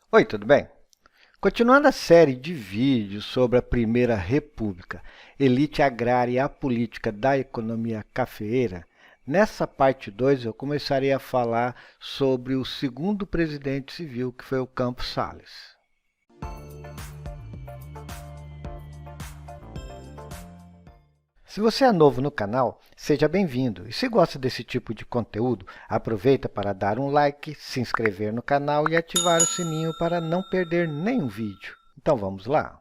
Oi, tudo bem? Continuando a série de vídeos sobre a Primeira República, elite agrária e a política da economia cafeeira, nessa parte 2 eu começarei a falar sobre o segundo presidente civil, que foi o Campos Salles. Se você é novo no canal, seja bem-vindo. E se gosta desse tipo de conteúdo, aproveita para dar um like, se inscrever no canal e ativar o sininho para não perder nenhum vídeo. Então vamos lá.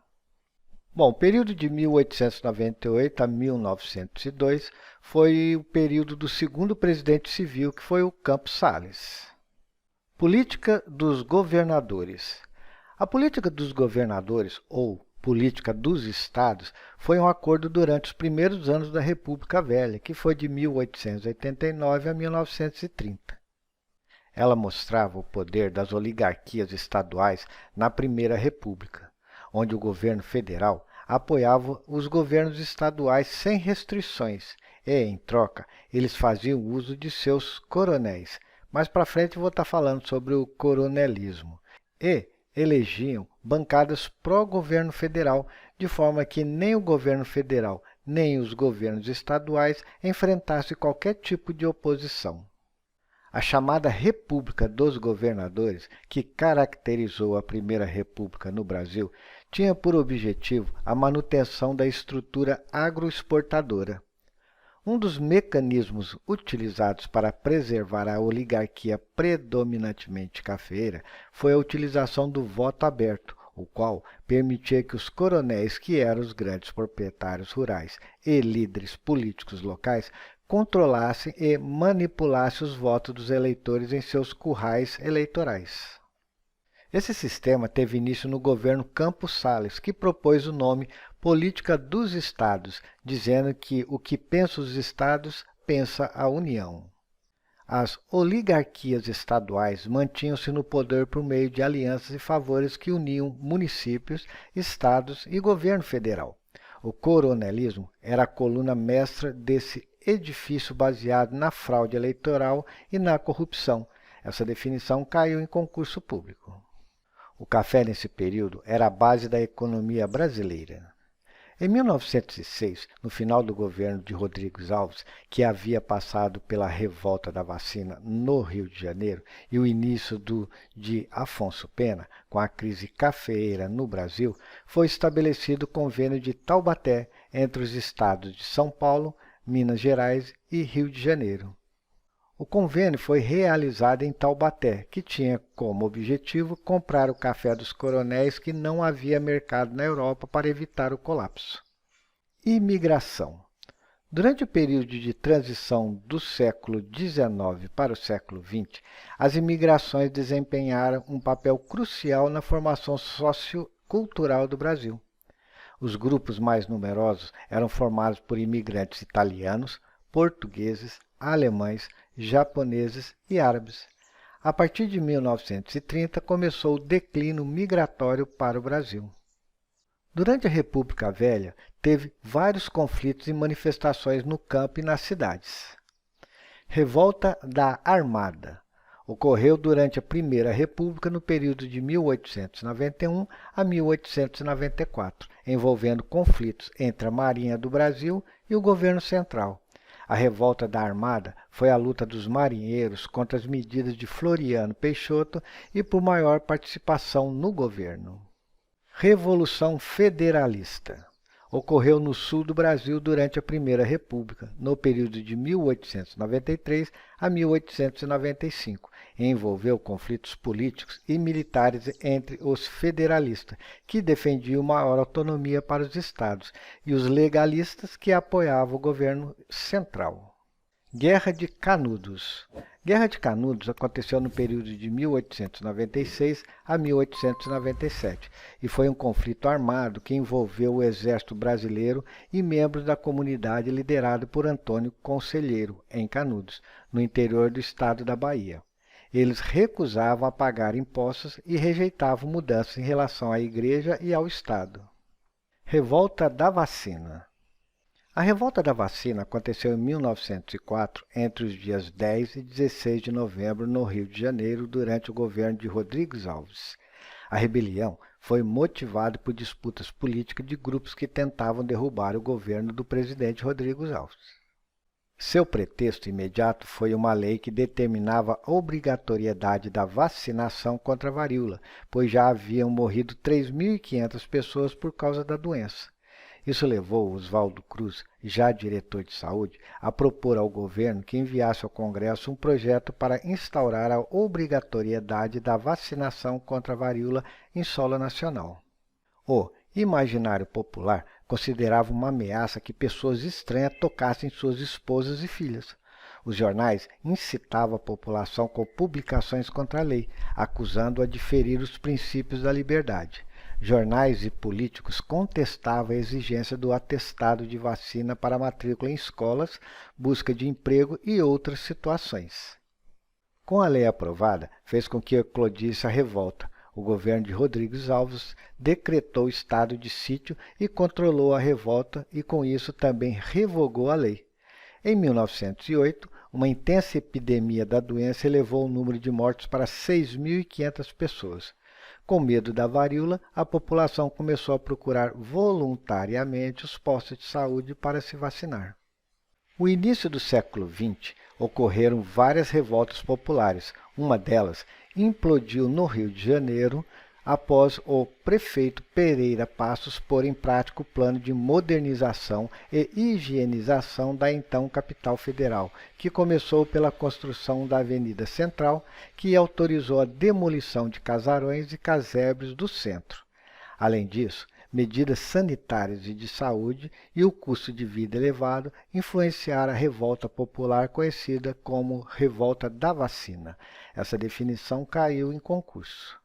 Bom, o período de 1898 a 1902 foi o período do segundo presidente civil, que foi o Campos Salles. Política dos governadores. A política dos governadores, ou política dos estados, foi um acordo durante os primeiros anos da República Velha, que foi de 1889 a 1930. Ela mostrava o poder das oligarquias estaduais na Primeira República, onde o governo federal apoiava os governos estaduais sem restrições e, em troca, eles faziam uso de seus coronéis. Mais para frente vou estar falando sobre o coronelismo. E elegiam bancadas pró-governo federal, de forma que nem o governo federal nem os governos estaduais enfrentassem qualquer tipo de oposição. A chamada República dos Governadores, que caracterizou a Primeira República no Brasil, tinha por objetivo a manutenção da estrutura agroexportadora. Um dos mecanismos utilizados para preservar a oligarquia predominantemente cafeeira foi a utilização do voto aberto, o qual permitia que os coronéis, que eram os grandes proprietários rurais e líderes políticos locais, controlassem e manipulassem os votos dos eleitores em seus currais eleitorais. Esse sistema teve início no governo Campos Salles, que propôs o nome Política dos Estados, dizendo que o que pensa os estados, pensa a União. As oligarquias estaduais mantinham-se no poder por meio de alianças e favores que uniam municípios, estados e governo federal. O coronelismo era a coluna mestra desse edifício baseado na fraude eleitoral e na corrupção. Essa definição caiu em concurso público. O café, nesse período, era a base da economia brasileira. Em 1906, no final do governo de Rodrigues Alves, que havia passado pela revolta da vacina no Rio de Janeiro, e o início de Afonso Pena, com a crise cafeeira no Brasil, foi estabelecido o Convênio de Taubaté entre os estados de São Paulo, Minas Gerais e Rio de Janeiro. O convênio foi realizado em Taubaté, que tinha como objetivo comprar o café dos coronéis que não havia mercado na Europa para evitar o colapso. Imigração. Durante o período de transição do século XIX para o século XX, as imigrações desempenharam um papel crucial na formação sociocultural do Brasil. Os grupos mais numerosos eram formados por imigrantes italianos, portugueses, alemães, japoneses e árabes. A partir de 1930, começou o declínio migratório para o Brasil. Durante a República Velha, teve vários conflitos e manifestações no campo e nas cidades. Revolta da Armada. Ocorreu durante a Primeira República no período de 1891 a 1894, envolvendo conflitos entre a Marinha do Brasil e o governo central. A revolta da Armada foi a luta dos marinheiros contra as medidas de Floriano Peixoto e por maior participação no governo. Revolução Federalista. Ocorreu no sul do Brasil durante a Primeira República, no período de 1893 a 1895, e envolveu conflitos políticos e militares entre os federalistas, que defendiam maior autonomia para os estados, e os legalistas, que apoiavam o governo central. Guerra de Canudos. Guerra de Canudos aconteceu no período de 1896 a 1897 e foi um conflito armado que envolveu o exército brasileiro e membros da comunidade liderado por Antônio Conselheiro, em Canudos, no interior do estado da Bahia. Eles recusavam a pagar impostos e rejeitavam mudanças em relação à igreja e ao Estado. Revolta da Vacina. A revolta da vacina aconteceu em 1904, entre os dias 10 e 16 de novembro, no Rio de Janeiro, durante o governo de Rodrigues Alves. A rebelião foi motivada por disputas políticas de grupos que tentavam derrubar o governo do presidente Rodrigues Alves. Seu pretexto imediato foi uma lei que determinava a obrigatoriedade da vacinação contra a varíola, pois já haviam morrido 3.500 pessoas por causa da doença. Isso levou Oswaldo Cruz, já diretor de saúde, a propor ao governo que enviasse ao Congresso um projeto para instaurar a obrigatoriedade da vacinação contra a varíola em solo nacional. O imaginário popular considerava uma ameaça que pessoas estranhas tocassem suas esposas e filhas. Os jornais incitavam a população com publicações contra a lei, acusando-a de ferir os princípios da liberdade. Jornais e políticos contestavam a exigência do atestado de vacina para matrícula em escolas, busca de emprego e outras situações. Com a lei aprovada, fez com que eclodisse a revolta. O governo de Rodrigues Alves decretou estado de sítio e controlou a revolta e, com isso, também revogou a lei. Em 1908, uma intensa epidemia da doença elevou o número de mortos para 6.500 pessoas. Com medo da varíola, a população começou a procurar voluntariamente os postos de saúde para se vacinar. No início do século XX, ocorreram várias revoltas populares. Uma delas implodiu no Rio de Janeiro, após o prefeito Pereira Passos pôr em prática o plano de modernização e higienização da então capital federal, que começou pela construção da Avenida Central, que autorizou a demolição de casarões e casebres do centro. Além disso, medidas sanitárias e de saúde e o custo de vida elevado influenciaram a revolta popular conhecida como Revolta da Vacina. Essa definição caiu em concurso.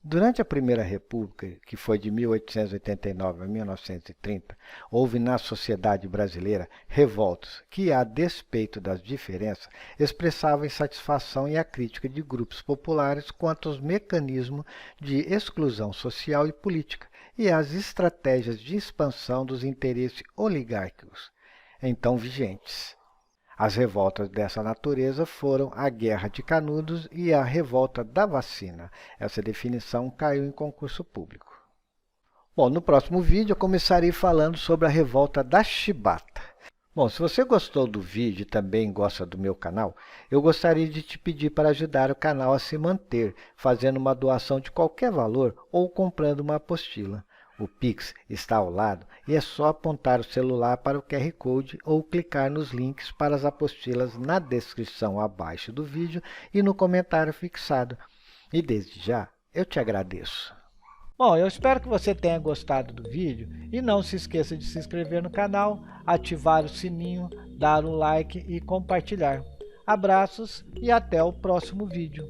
Durante a Primeira República, que foi de 1889 a 1930, houve na sociedade brasileira revoltas que, a despeito das diferenças, expressavam insatisfação e a crítica de grupos populares quanto aos mecanismos de exclusão social e política e às estratégias de expansão dos interesses oligárquicos, então vigentes. As revoltas dessa natureza foram a Guerra de Canudos e a Revolta da Vacina. Essa definição caiu em concurso público. Bom, no próximo vídeo eu começarei falando sobre a Revolta da Chibata. Bom, se você gostou do vídeo e também gosta do meu canal, eu gostaria de te pedir para ajudar o canal a se manter, fazendo uma doação de qualquer valor ou comprando uma apostila. O Pix está ao lado e é só apontar o celular para o QR Code ou clicar nos links para as apostilas na descrição abaixo do vídeo e no comentário fixado. E desde já, eu te agradeço. Bom, eu espero que você tenha gostado do vídeo e não se esqueça de se inscrever no canal, ativar o sininho, dar um like e compartilhar. Abraços e até o próximo vídeo.